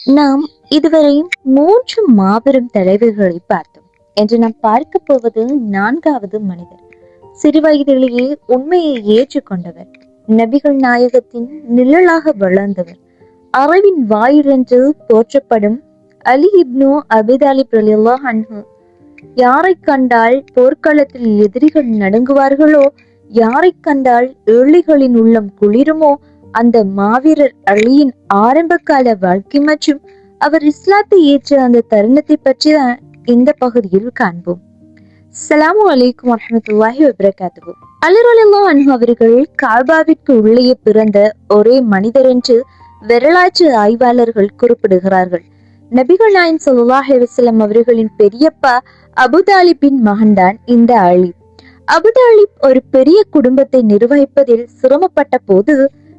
நாம் இதுவரை மூன்று மாபெரும் தலைவர்களை பார்த்தோம். என்று நாம் பார்க்க போவது நான்காவது மனிதர். சிறுவயதிலேயே உண்மையை ஏற்றுக்கொண்டவர், நபிகள் நாயகத்தின் நிழலாக வளர்ந்தவர், அறிவின் வாயில் என்று போற்றப்படும் அலி இப்னு அபிதாலிப் ரலியல்லாஹு அன்ஹு. யாரை கண்டால் போர்க்களத்தில் எதிரிகள் நடுங்குவார்களோ, யாரை கண்டால் ஏழைகளின் உள்ளம் குளிருமோ, அந்த மாவீரர் அலியின் ஆரம்ப கால வாழ்க்கை மற்றும் அவர் இஸ்லாத்தை ஏற்ற அந்த தருணத்தை பற்றி தான் இந்த பகுதியில் காண்போம். அஸ்ஸலாமு அலைக்கும் வரஹ்மத்துல்லாஹி வபரகாத்துஹு. அலி ரலியல்லாஹு அன்ஹு அவர்கள் காபாவிற்கு உள்ளே பிறந்த ஒரே மனிதர் என்று வரலாற்று ஆய்வாளர்கள் குறிப்பிடுகிறார்கள். நபிகள் நாயகம் ஸல்லல்லாஹு அலைஹி வஸல்லம் அவர்களின் பெரியப்பா அபுதாலிபின் மகன்தான் இந்த அலி. அபுதாலிப் ஒரு பெரிய குடும்பத்தை நிர்வகிப்பதில் சிரமப்பட்ட போது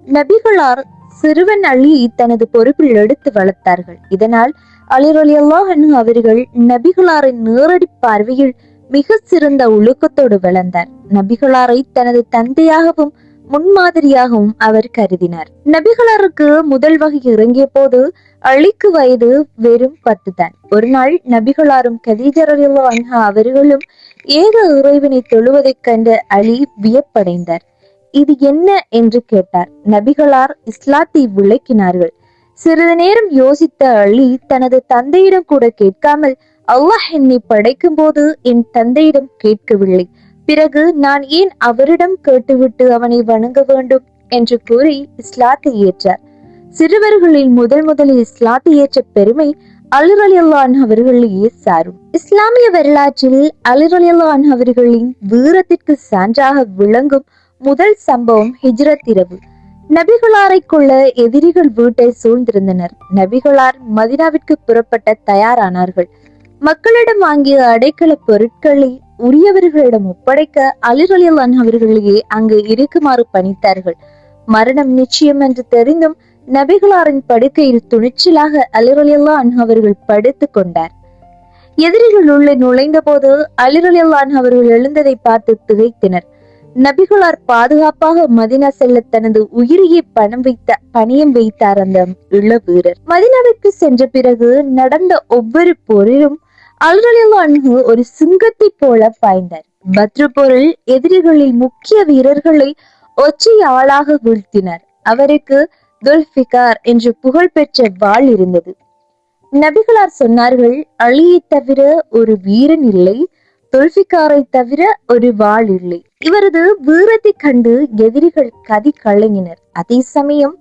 நபிகளார் சிறுவன் அலியை தனது பொறுப்பில் எடுத்து வளர்த்தார்கள். இதனால் அலி ரலியல்லாஹு அன்ஹு அவர்கள் நபிகளாரின் நேரடி பார்வையில் மிக சிறந்த ஒழுக்கத்தோடு வளர்ந்தார். நபிகளாரை தனது தந்தையாகவும் முன்மாதிரியாகவும் அவர் கருதினார். நபிகளாருக்கு முதல் வகை இறங்கிய போது அலிக்கு வயது வெறும் 10 தான். ஒரு நாள் நபிகளாரும் கதீஜா ரலியல்லாஹு அன்ஹா அவர்களும் ஏக இறைவனை தொழுவதைக் கண்ட அலி வியப்படைந்தார். இது என்ன என்று கேட்டார். நபிகளார் இஸ்லாத்தை விளக்கினார்கள். சிறிது நேரம் யோசித்த அலி தனது தந்தையிடம் கூட கேட்காமல், அல்லாஹ் என்னை படைக்கும் போது என் தந்தையிடம் கேட்கவில்லை, பிறகு நான் ஏன் அவரிடம் கேட்டுவிட்டு அவனை வணங்க வேண்டும் என்று கூறி இஸ்லாத்தை ஏற்றார். சிறுவர்களில் முதலில் இஸ்லாத்தை ஏற்ற பெருமை அலி ரலியல்லாஹு அன்ஹு அவர்களையே சாரும். இஸ்லாமிய வரலாற்றில் அலி ரலியல்லாஹு அன்ஹு அவர்களின் வீரத்திற்கு சான்றாக விளங்கும் முதல் சம்பவம் ஹிஜ்ரத் இரவு. நபிகளாரை கொள்ள எதிரிகள் வீட்டை சூழ்ந்திருந்தனர். நபிகளார் மதீனாவிற்கு புறப்பட்ட தயாரானார்கள். மக்களிடம் வாங்கிய அடைக்கல பொருட்களை உரியவர்களிடம் ஒப்படைக்க அலி ரலியல்லாஹு அன்ஹு அவர்களையே அங்கு இருக்குமாறு பணித்தார்கள். மரணம் நிச்சயம் என்று தெரிந்தும் நபிகளாரின் படுக்கையில் துணிச்சலாக அலி ரலியல்லாஹு அன்ஹு அவர்கள் படுத்துக் கொண்டார். எதிரிகள் உள்ளே நுழைந்த போது அலி ரலியல்லாஹு அன்ஹு அவர்கள் எழுந்ததை பார்த்து திகைத்தனர். நபிகளார் பாதுகாப்பாக மதீனா செல்ல தனது உயிரையே பணியம் வைத்தார் அந்த இள வீரர். மதீனாவிற்கு சென்ற பிறகு நடந்த ஒவ்வொரு போரிலும் அலி ரலியல்லாஹு அன்ஹு ஒரு சிங்கத்தை போல பாய்ந்தார். பத்ரு போரில் எதிரிகளில் முக்கிய வீரர்களை ஒற்றை ஆளாக வீழ்த்தினார். அவருக்கு துல்ஃபிகார் என்று புகழ் பெற்ற வாள் இருந்தது. நபிகளார் சொன்னார்கள், அலியை தவிர ஒரு வீரன் இல்லை, துல்ஃபிகாரை தவிர ஒரு வாள் இல்லை. இவரது வீரத்தை கண்டு எதிரிகள் கதி கலங்கினர். அதே சமயம்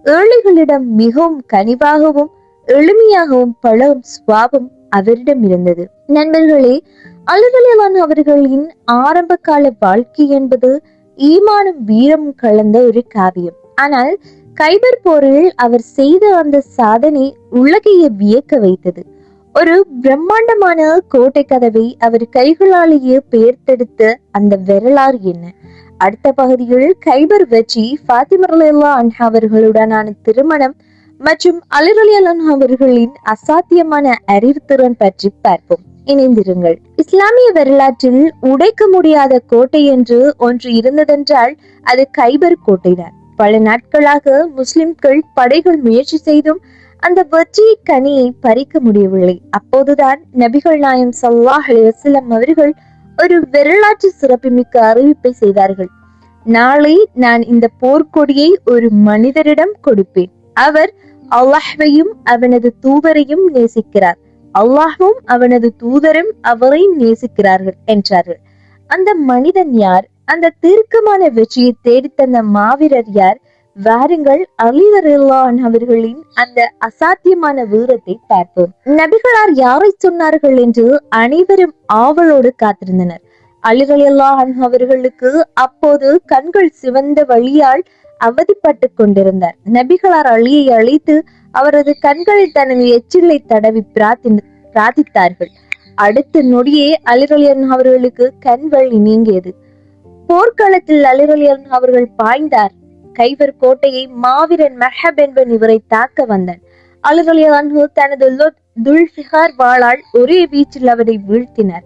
ஏழைகளிடம் மிகவும் கனிவாகவும் எளிமையாகவும் பழகும் சுபாவம் அவரிடம் இருந்தது. நண்பர்களே, அலி ரலியல்லாஹு அன்ஹு அவர்களின் ஆரம்ப கால வாழ்க்கை என்பது ஈமானும் வீரமும் கலந்த ஒரு காவியம். ஆனால் கைபர் போரில் அவர் செய்த அந்த சாதனை உலகையே வியக்க வைத்தது. ஒரு பிரம்மாண்டமான கோட்டை கதவை அவர் கைகளாலேயே பெயர்த்தெடுத்த அந்த வரலாறு என்ன? அடுத்த பகுதியில் கைபர் வெற்றி, ஃபாத்திமா ரலியல்லாஹு அன்ஹா அவர்களுடனான திருமணம் மற்றும் அலி ரலியல்லாஹு அன்ஹு அவர்களின் அசாத்தியமான அறிவுத்திறன் பற்றி பார்ப்போம். இணைந்திருங்கள். இஸ்லாமிய வரலாற்றில் உடைக்க முடியாத கோட்டை என்று ஒன்று இருந்ததென்றால் அது கைபர் கோட்டைதான். பல நாட்களாக முஸ்லிம்கள் படைகள் முயற்சி செய்தும் அந்த வெற்றி கனியை பறிக்க முடியவில்லை. அப்போதுதான் நபிகள் நாயகம் ஸல்லல்லாஹு அலைஹி வஸல்லம் அவர்கள் ஒரு வரலாற்று சிறப்புமிக்க அறிவிப்பை செய்தார்கள். நாளை நான் இந்த போர்க்கொடியை ஒரு மனிதரிடம் கொடுப்பேன். அவர் அல்லாஹ்வையும் அவனது தூதரையும் நேசிக்கிறார். அல்லாஹ்வும் அவனது தூதரும் அவரை நேசிக்கிறார்கள் என்றார்கள். அந்த மனிதன் யார்? அந்த தீர்க்கமான வெற்றியை தேடித்தந்த மாவீரர் யார்? வாருங்கள், அலி ரலியல்லாஹு அன்ஹு அவர்களின் அந்த அசாத்தியமான வீரத்தை பார்ப்போம். நபிகளார் யாரை சொன்னார்கள் என்று அனைவரும் ஆவலோடு காத்திருந்தனர். அலி ரலியல்லாஹு அன்ஹு அவர்களுக்கு அப்போது கண்கள் சிவந்த வழியால் அவதிப்பட்டு கொண்டிருந்தார். நபிகளார் அலியை அழைத்து அவரது கண்களில் தனது எச்சிலை தடவி பிரார்த்தித்தார்கள். அடுத்த நொடியே அலி ரலியல்லாஹு அன்ஹு அவர்களுக்கு கண் வழி நீங்கியது. போர்க்களத்தில் அலி ரலியல்லாஹு அன்ஹு அவர்கள் பாய்ந்தார். கைபர் கோட்டையை மாவீரன் மஹப் என்பன் இவரை தாக்க வந்தான். அலி ரலியல்லாஹு அன்ஹு தனது துல்ஃபிகார் வாளால் ஒரே வீச்சில் அவரை வீழ்த்தினார்.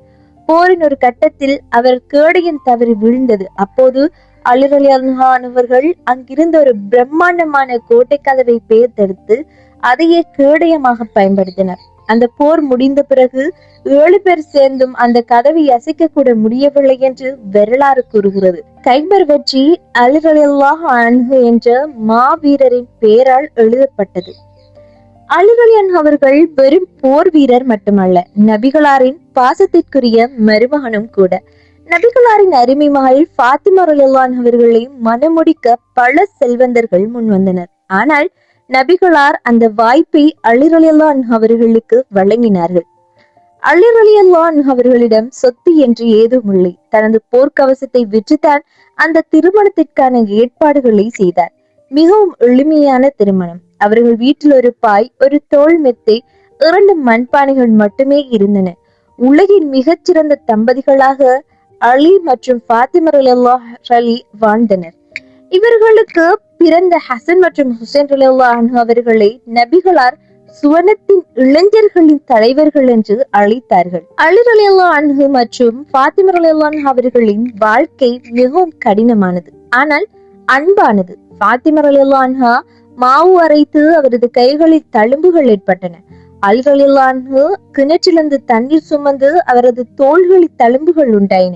போரின் ஒரு கட்டத்தில் அவர் கேடயம் தவறி விழுந்தது. அப்போது அலி ரலியல்லாஹு அன்ஹு அவர்கள் அங்கிருந்த ஒரு பிரம்மாண்டமான கோட்டை கதவை பெயர்த்தெடுத்து அதையே கேடயமாக பயன்படுத்தினர். அந்த போர் முடிந்த பிறகு 7 பேர் சேர்ந்தும் அந்த கதவை அசைக்க கூட முடியவில்லை என்று வரலாறு கூறுகிறது. கைபர் வெற்றி அலி ரலியல்லாஹு அன்ஹு என்ற மாவீரரின் பெயரால் எழுதப்பட்டது. அலி ரலியல்லாஹு அன்ஹு அவர்கள் வெறும் போர் வீரர் மட்டுமல்ல, நபிகளாரின் பாசத்திற்குரிய மருமகனும் கூட. நபிகளாரின் அருமை மகள் ஃபாத்திமா ரலியல்லாஹு அன்ஹா அவர்களை மணமுடிக்க பல செல்வந்தர்கள் முன்வந்தனர். ஆனால் நபிகளார் அந்த வாய்ப்பை அலி ரலியல்லாஹு அன்ஹு அவர்களுக்கு வழங்கினார்கள். அலி ரலியல்லாஹு அன்ஹு அவர்களிடம் சொத்து என்று ஏதும் இல்லை. தனது போர்க்கவசத்தை விற்றுத்தான் அந்த திருமணத்திற்கான ஏற்பாடுகளை செய்தார். மிகவும் எளிமையான திருமணம். அவர்கள் வீட்டில் ஒரு பாய், ஒரு தோல் மெத்தை, 2 மண்பானைகள் மட்டுமே இருந்தன. உலகின் மிகச்சிறந்த தம்பதிகளாக அலி மற்றும் ஃபாத்திமா ரலியல்லாஹு அன்ஹா வாழ்ந்தனர். இவர்களுக்கு பிறந்த ஹசன் மற்றும் ஹுசைன் ரலியல்லாஹு அன்ஹு அவர்களை நபிகளார் சுவனத்தின் இளைஞர்களின் தலைவர்கள் என்று அழைத்தார்கள். அலி ரலியல்லாஹு அன்ஹு மற்றும் ஃபாத்திமா ரலியல்லாஹு அன்ஹா அவர்களின் வாழ்க்கை மிகவும் கடினமானது, ஆனால் அன்பானது. ஃபாத்திமா ரலியல்லாஹு அன்ஹா மாவு அரைத்து அவரது கைகளில் தழும்புகள் ஏற்பட்டன. அலி ரலியல்லாஹு அன்ஹு கிணற்றிலிருந்து தண்ணீர் சுமந்து அவரது தோள்களில் தழும்புகள் உண்டாயின.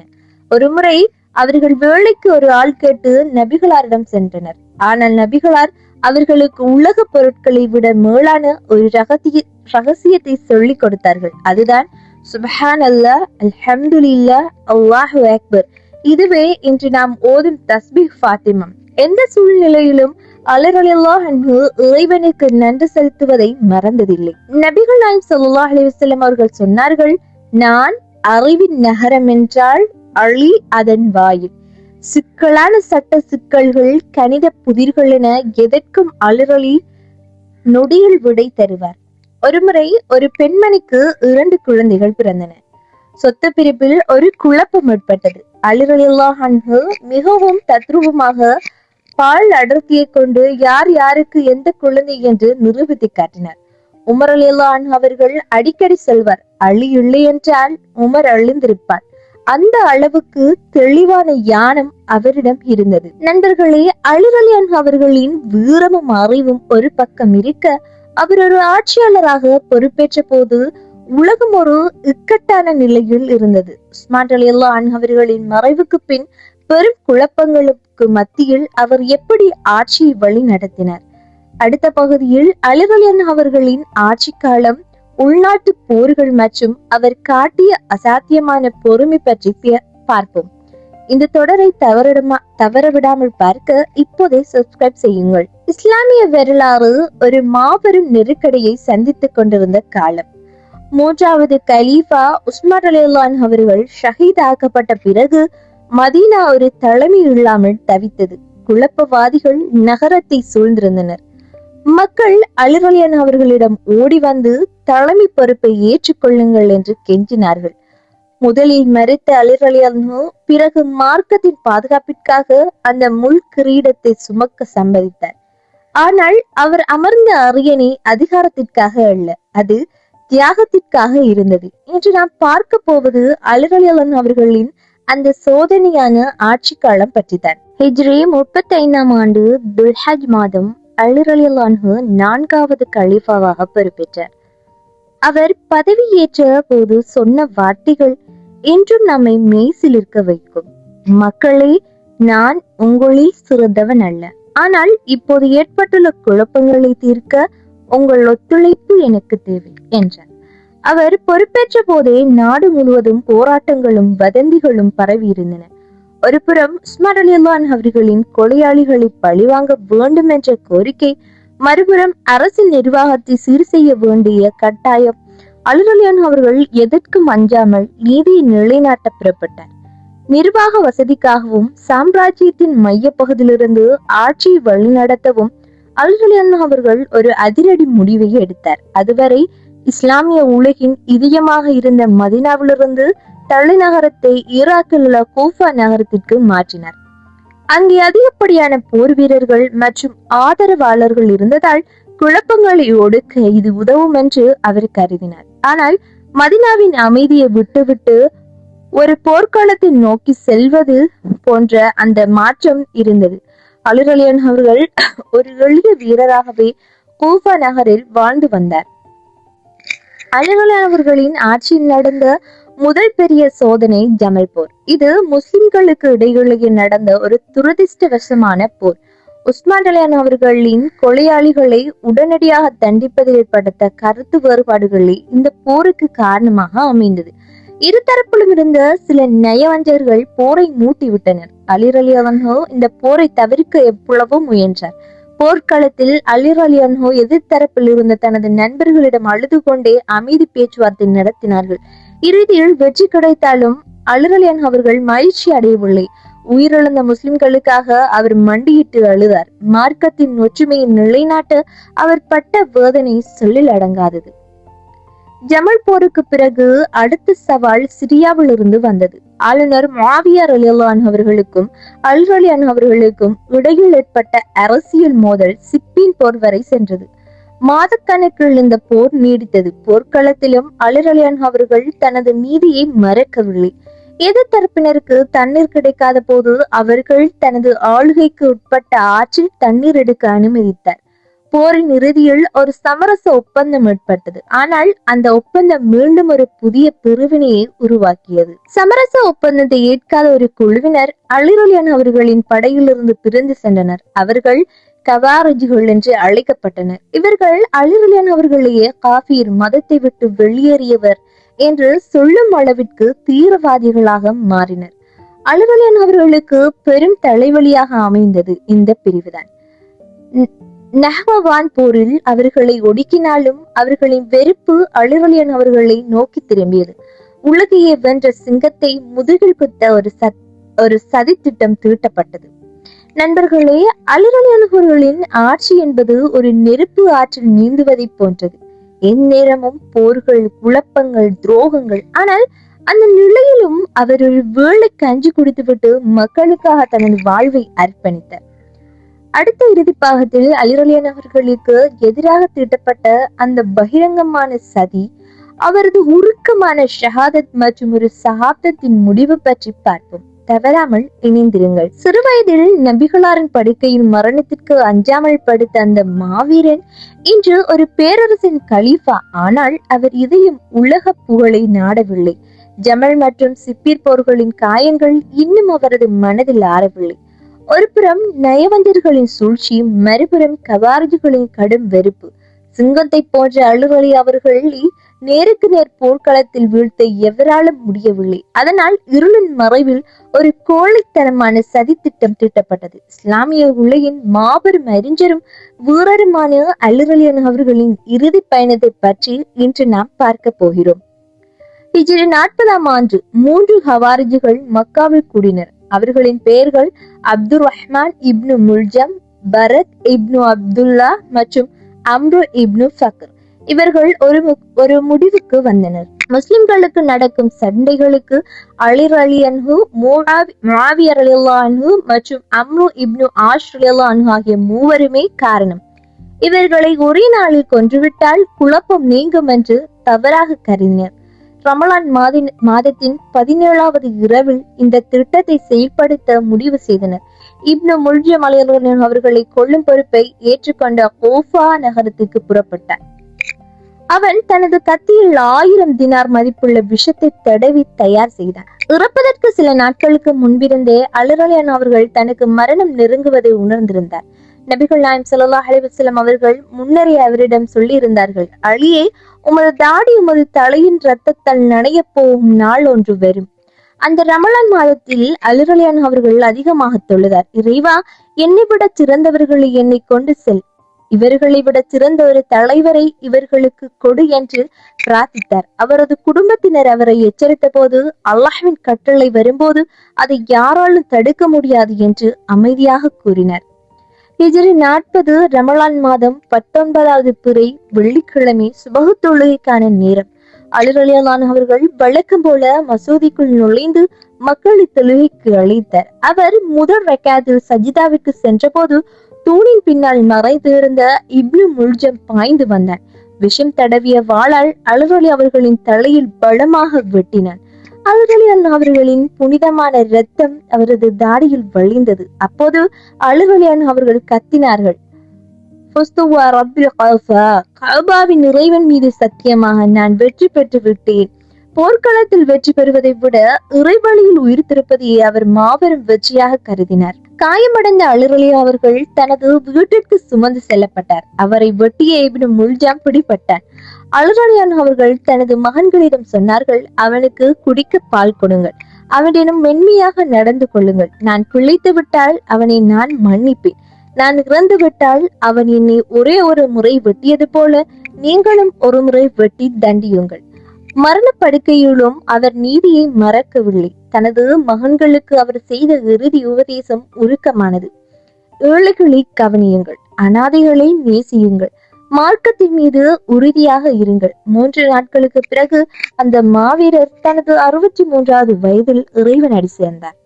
ஒருமுறை அவர்கள் வேலைக்கு ஒரு ஆள் கேட்டு நபிகளாரிடம் சென்றனர். ஆனால் நபிகளார் அவர்களுக்கு உலக பொருட்களை விட மேலான ஒரு ரகசியத்தை சொல்லிக் கொடுத்தார்கள். அதுதான் சுப்ஹான் அல்லாஹ், அல்ஹம்துலில்லாஹ், அல்லாஹு அக்பர். இதுவே இன்று நாம் ஓதும் தஸ்பீஹ் ஃபாத்திமா. எந்த சூழ்நிலையிலும் அலி ரலியல்லாஹு அன்ஹு இறைவனுக்கு நன்றி செலுத்துவதை மறந்ததில்லை. நபிகள் நாயகம் ஸல்லல்லாஹு அலைஹி வஸல்லம் அவர்கள் சொன்னார்கள், நான் அறிவின் நகரம் என்றால் அலி அதன் வாயில். சிக்கலான சட்ட சிக்கல்கள், கணித புதிர்கள் என எதற்கும் அலி ரலி நொடியில் விடை தருவார். ஒருமுறை ஒரு பெண்மணிக்கு 2 குழந்தைகள் பிறந்தன. சொத்து பிரிப்பில் ஒரு குழப்பம் ஏற்பட்டது. அலி ரலியல்லாஹு அன்ஹு மிகவும் தத்ரூபமாக பால் அடர்த்தியை கொண்டு யார் யாருக்கு எந்த குழந்தை என்று நிரூபித்து காட்டினார். உமர் ரலியல்லாஹு அன்ஹு அவர்கள் அடிக்கடி சொல்வார், அலி இல்லை என்றால் உமர் அழிந்திருப்பார். அந்த அளவுக்கு தெளிவான ஞானம் அவரிடம் இருந்தது. நண்பர்களே, அலி ரலியல்லாஹு அன்ஹு அவர்களின் வீரமும் அறிவும் ஒரு பக்கம் இருக்க, அவர் ஒரு ஆட்சியாளராக பொறுப்பேற்ற போது உலகம் ஒரு இக்கட்டான நிலையில் இருந்தது. உஸ்மான் ரலியல்லாஹு அன்ஹு அவர்களின் மறைவுக்கு பின் பெரும் குழப்பங்களுக்கு மத்தியில் அவர் எப்படி ஆட்சியை வழி நடத்தினார்? அடுத்த பகுதியில் அலி ரலியல்லாஹு அன்ஹு அவர்களின் ஆட்சி காலம், உள்நாட்டு போர்கள் மற்றும் அவர் காட்டிய அசாத்தியமான பொறுமை பற்றி பார்ப்போம். இந்த தொடரை தவறவிடாமல் பார்க்க இப்போதே சப்ஸ்கிரைப் செய்யுங்கள். இஸ்லாமிய வரலாறு ஒரு மாபெரும் நெருக்கடியை சந்தித்துக் கொண்டிருந்த காலம். 3வது கலீஃபா உஸ்மான் ரலியல்லாஹு அன்ஹு அவர்கள் ஷஹீத் ஆக்கப்பட்ட பிறகு மதீனா ஒரு தலைமை இல்லாமல் தவித்தது. குழப்பவாதிகள் நகரத்தை சூழ்ந்திருந்தனர். மக்கள் அலி ரலியல்லாஹு அன்ஹு அவர்களிடம் ஓடி வந்து தலைமை பொறுப்பை ஏற்றுக்கொள்ளுங்கள் என்று கெஞ்சினார்கள். முதலில் மறுத்த அலி ரலியல்லாஹு அன்ஹு பிறகு மார்க்கத்தின் பாதுகாப்பிற்காக அந்த முள் கிரீடத்தை சுமக்க சம்மதித்தார். ஆனால் அவர் அமர்ந்த அரியணை அதிகாரத்திற்காக அல்ல, அது தியாகத்திற்காக இருந்தது. இன்று நாம் பார்க்க போவது அலி ரலியல்லாஹு அன்ஹு அவர்களின் அந்த சோதனையான ஆட்சி காலம் பற்றித்தான். ஹிஜ்ரி 35ஆம் ஆண்டு துல்ஹஜ் மாதம் அலி ரலியல்லாஹு அன்ஹு 4வது கலீஃபாவாக பொறுப்பேற்றார். அவர் பதவியேற்ற போது சொன்ன வார்த்தைகள் இன்றும் நம்மை மெய்சிலிருக்க வைக்கும். மக்களே, நான் உங்களில் சிறந்தவன் அல்ல, ஆனால் இப்போது ஏற்பட்டுள்ள குழப்பங்களை தீர்க்க உங்கள் ஒத்துழைப்பு எனக்கு தேவை என்றார். அவர் பொறுப்பேற்ற போதே நாடு முழுவதும் போராட்டங்களும் வதந்திகளும் பரவி இருந்தன. ஒரு புறம் உஸ்மான் ரலியல்லாஹு அன்ஹு அவர்களின் கொலையாளிகளை பழிவாங்க வேண்டும் என்ற கோரிக்கை, மறுபுறம் அரசின் நிர்வாகத்தை சீர் செய்ய வேண்டிய கட்டாயம். அலி ரலியல்லாஹு அன்ஹு அவர்கள் எதற்கும் அஞ்சாமல் நீதியை நிலைநாட்ட புறப்பட்டார். நிர்வாக வசதிக்காகவும் சாம்ராஜ்யத்தின் மைய பகுதியிலிருந்து ஆட்சியை வழிநடத்தவும் அலி ரலியல்லாஹு அன்ஹு அவர்கள் ஒரு அதிரடி முடிவை எடுத்தார். அதுவரை இஸ்லாமிய உலகின் இதயமாக இருந்த மதீனாவிலிருந்து தலைநகரத்தை ஈராக்கில் உள்ள கூஃபா நகரத்திற்கு மாற்றினார். அங்கே அதிகப்படியான போர் வீரர்கள் மற்றும் ஆதரவாளர்கள் இருந்ததால் குழப்பங்களை ஒடுக்க இது உதவும் என்று அவர் கருதினார். ஆனால் மதீனாவின் அமைதியை விட்டுவிட்டு ஒரு போர்க்களத்தை நோக்கி செல்வது போன்ற அந்த மாற்றம் இருந்தது. அலி ரலியல்லாஹு அன்ஹு அவர்கள் ஒரு எளிய வீரராகவே கூஃபா நகரில் வாழ்ந்து வந்தார். அவர்களின் ஆட்சியில் நடந்த முதல் பெரிய சோதனை ஜமல் போர். இது முஸ்லிம்களுக்கு இடையிலேயே நடந்த ஒரு துரதிர்ஷ்டவசமான போர். உஸ்மான் அலியான் அவர்களின் கொலையாளிகளை உடனடியாக தண்டிப்பதில் ஏற்பட்ட கருத்து வேறுபாடுகளே இந்த போருக்கு காரணமாக அமைந்தது. இருதரப்பிலும் இருந்த சில நயவஞ்சர்கள் போரை மூட்டிவிட்டனர். அலி அன்ஹு இந்த போரை தவிர்க்க எவ்வளவோ முயன்றார். போர்க்களத்தில் அலி அன்ஹு எதிர்த்தரப்பில் இருந்த தனது நண்பர்களிடம் அழுது கொண்டே அமைதி பேச்சுவார்த்தை நடத்தினார்கள். இறுதியில் வெற்றி கிடைத்தாலும் அலி அன்ஹு அவர்கள் மகிழ்ச்சி அடையவில்லை. உயிரிழந்த முஸ்லிம்களுக்காக அவர் மண்டியிட்டு அழுதார். மார்க்கத்தின் ஒற்றுமையை நிலைநாட்ட அவர் பட்ட வேதனை சொல்லில் அடங்காதது. ஜமல் போருக்கு பிறகு அடுத்த சவால் சிரியாவில் இருந்து வந்தது. ஆளுநர் முஆவியா ரலியல்லாஹு அன்ஹு அவர்களுக்கும் அல்-ரலியான் அவர்களுக்கும் இடையில் ஏற்பட்ட அரசியல் மோதல் சிப்பீன் போர் வரை சென்றது. மாதக்கணக்கில் இந்த போர் நீடித்தது. போர்க்களத்திலும் அல்-ரலியான் அவர்கள் தனது நீதியை மறக்கவில்லை. எதிர்த்தரப்பினருக்கு தண்ணீர் கிடைக்காத போது அவர்கள் தனது ஆளுகைக்கு உட்பட்ட ஆற்றில் தண்ணீர் எடுக்க அனுமதித்தார். போரின் இறுதியில் ஒரு சமரச ஒப்பந்தம் ஏற்பட்டது. ஆனால் அந்த ஒப்பந்தம் மீண்டும் ஒரு புதிய பிரிவினையை உருவாக்கியது. சமரச ஒப்பந்தத்தை ஏற்காத ஒரு குழுவினர் அலி அவர்களின் படையிலிருந்து பிரிந்து சென்றனர். அவர்கள் கவாரிஜிகள் என்று அழைக்கப்பட்டனர். இவர்கள் அலி அவர்களையே காஃபீர், மதத்தை விட்டு வெளியேறியவர் என்று சொல்லும் அளவிற்கு தீவிரவாதிகளாக மாறினர். அலி அவர்களுக்கு பெரும் தலைவலியாக அமைந்தது இந்த பிரிவுதான். நஹ்வான் போரில் அவர்களை ஒடுக்கினாலும் அவர்களின் வெறுப்பு அலி அவர்களை நோக்கி திரும்பியது. உலகையே வென்ற சிங்கத்தை முதுகில் குத்த ஒரு சதி திட்டம் தீட்டப்பட்டது. நண்பர்களே, அலி அவர்களின் ஆட்சி என்பது ஒரு நெருப்பு ஆற்றில் நீந்துவதை போன்றது. எந்நேரமும் போர்கள், குழப்பங்கள், துரோகங்கள். ஆனால் அந்த நிலையிலும் அவர் ஒரு வேளை கஞ்சி குடித்துவிட்டு மக்களுக்காக தனது வாழ்வை அர்ப்பணித்தார். அடுத்த இறுதி பாகத்தில் அலி அவர்களுக்கு எதிராக தீட்டப்பட்ட அந்த பகிரங்கமான சதி, அவரது உருக்கமான ஷஹாதத் மற்றும் ஒரு சகாப்தத்தின் முடிவு பற்றி பார்ப்போம். தவறாமல் இணைந்திருங்கள். சிறுவயதில் நபிகளாரின் படுக்கையில் மரணத்திற்கு அஞ்சாமல் படுத்த அந்த மாவீரன் இன்று ஒரு பேரரசின் கலீஃபா. ஆனால் அவர் இதயம் உலக புகழை நாடவில்லை. ஜமல் மற்றும் சிப்பீர் போர்களின் காயங்கள் இன்னும் அவரது மனதில் ஆறவில்லை. ஒரு புறம் நயவஞ்சர்களின் சூழ்ச்சி, மறுபுறம் கவாரிஜிகளின் கடும் வெறுப்பு. சிங்கத்தை போன்ற அலி அவர்களை நேருக்கு நேர் போர்க்களத்தில் வீழ்த்த எவராலும் முடியவில்லை. அதனால் இருளின் மறைவில் ஒரு கோழைத்தனமான சதி திட்டம் தீட்டப்பட்டது. இஸ்லாமிய உலகின் மாபெரும் அறிஞரும் வீரருமான அலி அவர்களின் இறுதி பயணத்தை பற்றி இன்று நாம் பார்க்க போகிறோம். ஹிஜ்ரி 40ஆம் ஆண்டு 3 ஹவாரிஜிகள் மக்காவில் கூடினர். அவர்களின் பெயர்கள் அப்துர் ரஹ்மான் இப்னு முல்ஜம், பரத் இப்னு அப்துல்லா மற்றும் அம்ரு இப்னு ஃபக்ர். இவர்கள் ஒரு முடிவுக்கு வந்தனர். முஸ்லிம்களுக்கு நடக்கும் சண்டைகளுக்கு அலி அன்ஹு, முஆவியா ரலியல்லாஹு அன்ஹு மற்றும் அம்ரு இப்னு ஆஷ் ரலியல்லாஹு அன்ஹு ஆகிய மூவருமே காரணம். இவர்களை ஒரே நாளில் கொன்றுவிட்டால் குழப்பம் நீங்கும் என்று தவறாக கருதினர். ரமலான் மாதத்தின் 17வது இரவில் இந்த திட்டத்தை செயல்படுத்த முடிவு செய்தனர். இப்னு முல்ஜம் அலியல்லாஹு அவர்களை கொல்லும் பொறுப்பை ஏற்றுக்கொண்ட கூஃபா நகரத்துக்கு புறப்பட்டார். அவன் தனது கத்தியில் 1000 தினார் மதிப்புள்ள விஷத்தை தடவி தயார் செய்தான். இறப்பதற்கு சில நாட்களுக்கு முன்பிருந்தே அலி அவர்கள் தனக்கு மரணம் நெருங்குவதை உணர்ந்திருந்தார். நபிகள் நாயகம் ஸல்லல்லாஹு அலைஹி வஸல்லம் அவர்கள் முன்னரே அவரிடம் சொல்லி இருந்தார்கள், அலியே, உமது தாடி உமது தலையின் ரத்தத்தால் நனைய போகும் நாள் ஒன்று வரும். அந்த ரமலான் மாதத்தில் அலி அவர்கள் அதிகமாக தொழுதார். இறைவா, என்னை விட சிறந்தவர்களை என்னை கொண்டு செல், இவர்களை விட சிறந்த ஒரு தலைவரை இவர்களுக்கு கொடு என்று பிரார்த்தித்தார். அவரது குடும்பத்தினர் அவரை எச்சரித்த போது, அல்லாஹ்வின் கட்டளை வரும்போது அதை யாராலும் தடுக்க முடியாது என்று அமைதியாக கூறினார். ஹிஜ்ரி 40 ரமலான் மாதம் 19வது பிறை வெள்ளிக்கிழமை சுபஹ் தொழுகைக்கான நேரம். அலி அவர்கள் வழக்கம் போல மசூதிக்குள் நுழைந்து மக்களை தொழுகைக்கு அழைத்தார். அவர் முதல் ரக்காத்தில் சஜிதாவிற்கு சென்ற போது தூணின் பின்னால் மறைந்திருந்த இப்னு முல்ஜம் பாய்ந்து வந்தான். விஷம் தடவிய வாளால் அலி அவர்களின் தலையில் பலமாக வெட்டினான். அலி அவர்களின் புனிதமான இரத்தம் அவரது தாடியில் வழிந்தது. அப்போது அலி அவர்கள் கத்தினார்கள், ஃபுஸ்துவா ரப்பில் கஃபா, கஅபாவின் இறைவன் மீது சத்தியமாக நான் வெற்றி பெற்று விட்டேன். போர்க்களத்தில் வெற்றி பெறுவதை விட இறைவழியில் உயிர் திருப்பதையே அவர் மாபெரும் வெற்றியாக கருதினார். காயமடைந்த அலிரலி அவர்கள் தனது வீட்டிற்கு சுமந்து செல்லப்பட்டார். அவரை வெட்டிய இப்னு முல்ஜாம் பிடிபட்டார். அலிரலியான் அவர்கள் தனது மகன்களிடம் சொன்னார்கள், அவனுக்கு குடிக்க பால் கொடுங்கள், அவனிடம் மென்மையாக நடந்து கொள்ளுங்கள். நான் பிழைத்து விட்டால் அவனை நான் மன்னிப்பேன், நான் இறந்து விட்டால் அவன் என்னை ஒரே ஒரு முறை வெட்டியது போல நீங்களும் ஒரு முறை வெட்டி தண்டியுங்கள். மரண படுக்கையிலும் அவர் நீதியை மறக்கவில்லை. தனது மகன்களுக்கு அவர் செய்த இறுதி உபதேசம் உருக்கமானது. ஏழைகளை கவனியுங்கள், அனாதைகளை நேசியுங்கள், மார்க்கத்தின் மீது உறுதியாக இருங்கள். 3 நாட்களுக்கு பிறகு அந்த மாவீரர் தனது 63வது வயதில் இறைவனடி சேர்ந்தார்.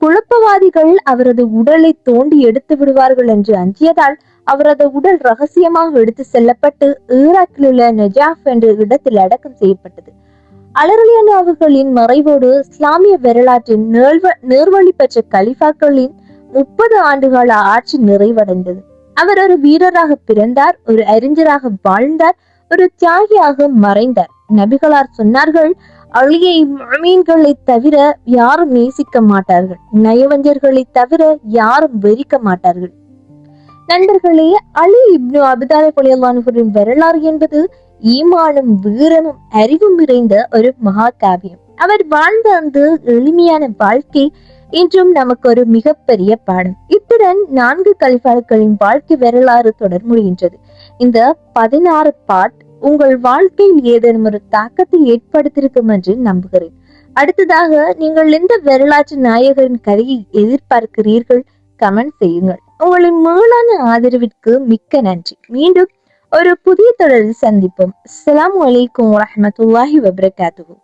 குழப்பவாதிகள் அவரது உடலை தோண்டி எடுத்து விடுவார்கள் என்று அஞ்சியதால் அவரது உடல் ரகசியமாக எடுத்து செல்லப்பட்டு ஈராக்கில் உள்ள நஜாஃப் என்ற இடத்தில் அடக்கம் செய்யப்பட்டது. அலிரலியான் அவர்களின் மறைவோடு இஸ்லாமிய வரலாற்றின் நேர்வழி பெற்ற கலிஃபாக்களின் 30 ஆண்டுகால ஆட்சி நிறைவடைந்தது. அவர் ஒரு வீரராக பிறந்தார், ஒரு அறிஞராக வாழ்ந்தார், ஒரு தியாகியாக மறைந்தார். நபிகளார் சொன்னார்கள், அலியை முஃமின்களை தவிர யாரும் நேசிக்க மாட்டார்கள், நயவஞ்சர்களை தவிர யாரும் வெறுக்க மாட்டார்கள். நண்பர்களே, அலி இப்னு அபி தாலிப் ரலியல்லாஹு அன்ஹுவின் வரலாறு என்பது ஈமானும் வீரமும் அறிவும் நிறைந்த ஒரு மகா காவியம். அவர் வாழ்ந்த அந்த எளிமையான வாழ்க்கை இன்றும் நமக்கு ஒரு மிகப்பெரிய பாடம். இத்துடன் 4 கலிஃபாக்களின் வாழ்க்கை வரலாறு தொடர் முடிகின்றது. இந்த 16 பாட் உங்கள் வாழ்க்கையில் ஏதேனும் ஒரு தாக்கத்தை ஏற்படுத்தியிருக்கும் என்று நம்புகிறேன். அடுத்ததாக நீங்கள் எந்த வரலாற்று நாயகரின் கதையை எதிர்பார்க்கிறீர்கள்? கமெண்ட் செய்யுங்கள். உங்களின் மேலான ஆதரவிற்கு மிக்க நன்றி. மீண்டும் ஒரு புதிய தொடரில் சந்திப்போம். அஸ்ஸலாமு அலைக்கும் வரஹ்மத்துல்லாஹி வபரகாத்துஹு.